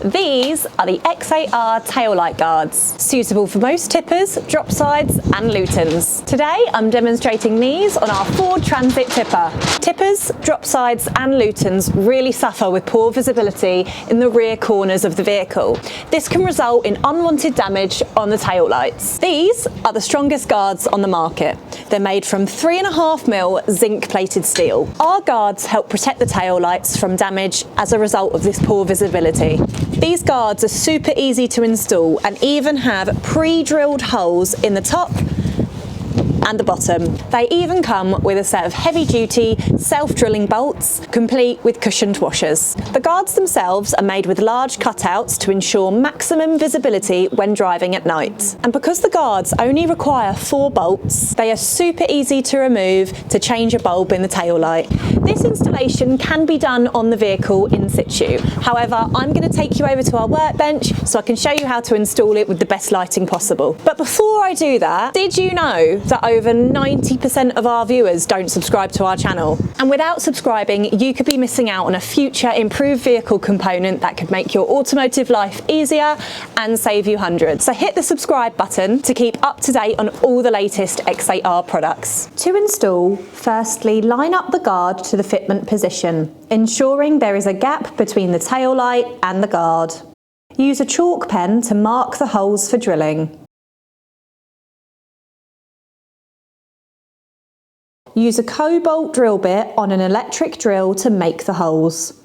These are the X8R taillight guards, suitable for most tippers, Dropsides and Lutons. Today I'm demonstrating these on our Ford Transit tipper. Tippers, Dropsides and Lutons really suffer with poor visibility in the rear corners of the vehicle. This can result in unwanted damage on the taillights. These are the strongest guards on the market. They're made from 3.5mm zinc-plated steel. Our guards help protect the taillights from damage as a result of this poor visibility. These guards are super easy to install and even have pre-drilled holes in the top and the bottom. They even come with a set of heavy-duty self-drilling bolts, complete with cushioned washers. The guards themselves are made with large cutouts to ensure maximum visibility when driving at night. And because the guards only require 4 bolts, they are super easy to remove to change a bulb in the taillight. This installation can be done on the vehicle in situ. However, I'm going to take you over to our workbench so I can show you how to install it with the best lighting possible. But before I do that, did you know that over 90% of our viewers don't subscribe to our channel? And without subscribing, you could be missing out on a future improved vehicle component that could make your automotive life easier and save you hundreds. So hit the subscribe button to keep up to date on all the latest X8R products. To install, firstly line up the guard to the fitment position, ensuring there is a gap between the tail light and the guard. Use a chalk pen to mark the holes for drilling. Use a cobalt drill bit on an electric drill to make the holes.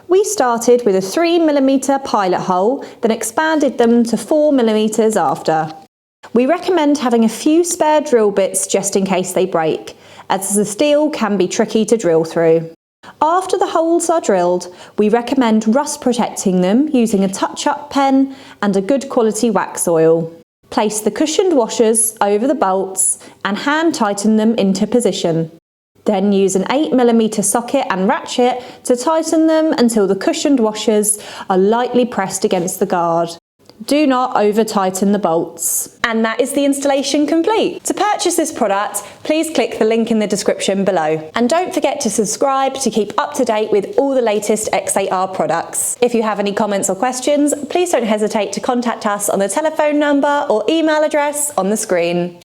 We started with a 3mm pilot hole, then expanded them to 4mm after. We recommend having a few spare drill bits just in case they break, as the steel can be tricky to drill through. After the holes are drilled, we recommend rust protecting them using a touch-up pen and a good quality wax oil. Place the cushioned washers over the bolts and hand tighten them into position. Then use an 8mm socket and ratchet to tighten them until the cushioned washers are lightly pressed against the guard. Do not over tighten the bolts. And that is the installation complete. To purchase this product, please click the link in the description below. And don't forget to subscribe to keep up to date with all the latest X8R products. If you have any comments or questions, please don't hesitate to contact us on the telephone number or email address on the screen.